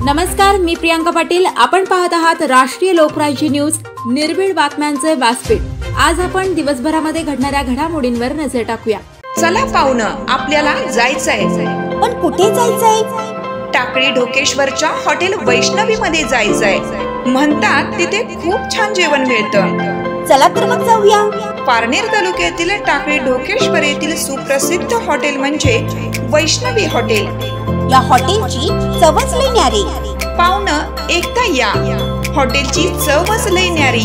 नमस्कार, मी प्रियांका पाटील। आपण पाहत आहात राष्ट्रीय लोकराज्य न्यूज, निर्भीड बातम्यांचे व्यासपीठ। आज आपण दिवसभरामध्ये घडणाऱ्या घडामोडींवर नजर टाकूया। चला पाहुणं, आपल्याला जायचंय। पण कुठे जायचंय? टाकळी ढोकेश्वरच्या हॉटेल वैष्णवी मध्ये जायचंय। म्हणतात तिथे खूप छान जेवण मिळतं। चला तर मग जाऊया। पारनेर तालुक्यातील टाकळी ढोकेश्वर येथील सुप्रसिद्ध हॉटेल म्हणजे वैष्णवी हॉटेल। या हॉटेलची चवच लई न्यारी। पाहुणं, एकदा या, हॉटेलची चवच लई न्यारी।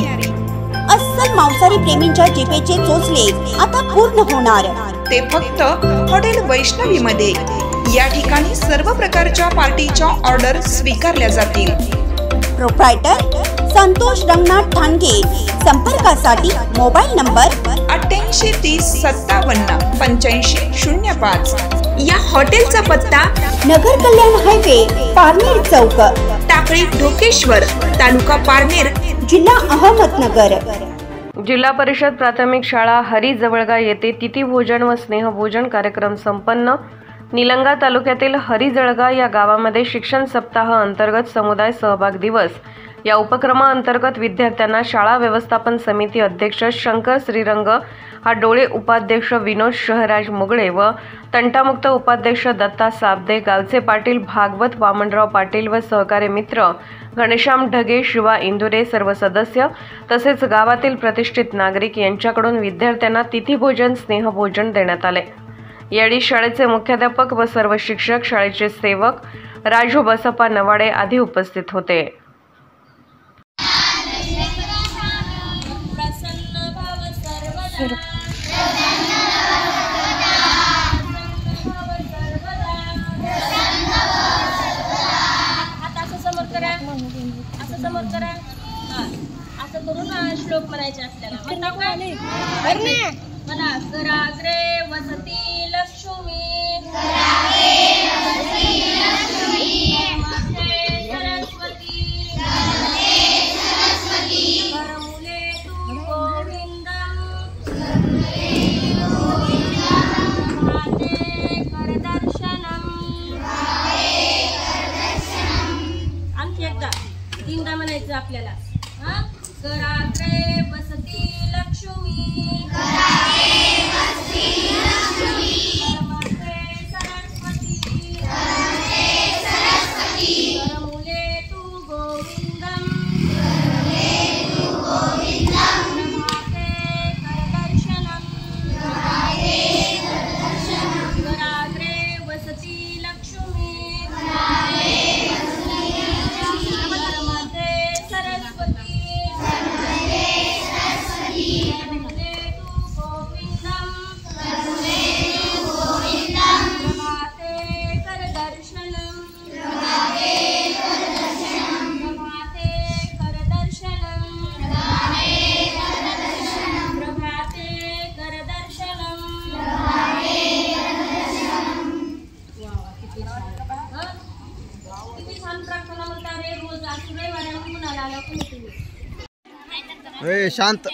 अस्सल मांसाहारी प्रेमींच्या जिभेचे चोचले आता पूर्ण होणार, ते फक्त हॉटेल वैष्णवी मध्ये। या ठिकाणी सर्व प्रकारच्या पार्टीच्या ऑर्डर स्वीकारल्या जातील। प्रोप्रायटर संतोष रंगनाथ ठाणगे। संपर्कासाठी मोबाईल नंबर 88 30 57 85 05। या हॉटेलचा पत्ता नगर कल्याण हायवे, पारनेर चौक, टाकळी ढोकेश्वर, तालुका पारनेर, जिल्हा अहमदनगर। जिल्हा परिषद प्राथमिक शाळा हरी जवळगा येथे तिथी भोजन व स्नेहभोजन कार्यक्रम संपन्न। निलंगा तालुक्यातील हरी जळगा या गावामध्ये शिक्षण सप्ताह अंतर्गत समुदाय सहभाग दिवस या उपक्रमाअंतर्गत विद्यार्थ्यांना शाळा व्यवस्थापन समिती अध्यक्ष शंकर श्रीरंग हाडोळे, उपाध्यक्ष विनोद शहराज मुगळे व तंटामुक्त उपाध्यक्ष दत्ता साबदे, गावचे पाटील भागवत वामनराव पाटील व सहकारी मित्र घनश्याम ढगे, शिवा इंदुरे सर्व सदस्य तसेच गावातील प्रतिष्ठित नागरिक यांच्याकडून विद्यार्थ्यांना तिथीभोजन स्नेहभोजन देण्यात आले। यावेळी शाळेचे मुख्याध्यापक व सर्व शिक्षक, शाळेचे सेवक राजू बसप्पा नवाडे आदी उपस्थित होते। असं करून श्लोक म्हणायचे आपल्याला। म्हणा, कराग्रे वसती लक्ष्मी, सरस्वती, करमुले तू गोविंदम, भाते करदर्शनम। आणखी एकदा 3दा म्हणायचं आपल्याला। कराग्रे वसती लक्ष्मी, करमुले तू गोविंदम, भाते करदर्शनम। कराग्रे वसती लक्ष्मी, शांत।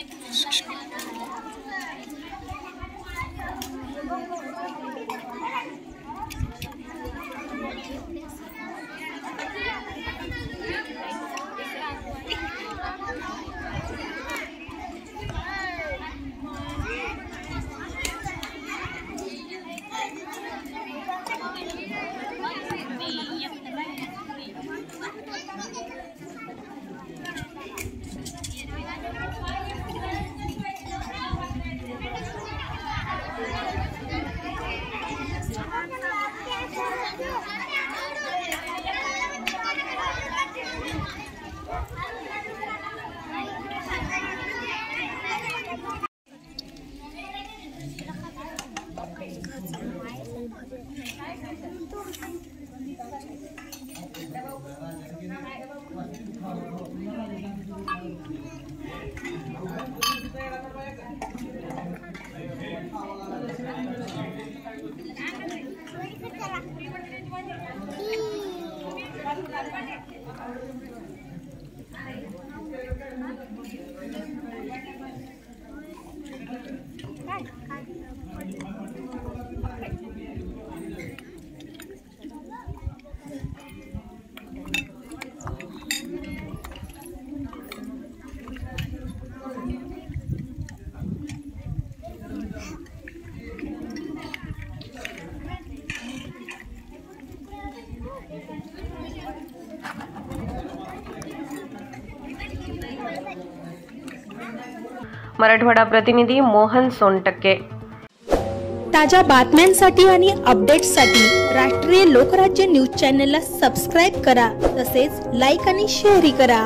मराठवाडा प्रतिनिधी मोहन सोनटक्के। ताज्या बातम्यांसाठी आणि अपडेट्ससाठी राष्ट्रीय लोकराज्य न्यूज चॅनलला सबस्क्राईब करा, तसेच लाईक आणि शेअरही करा।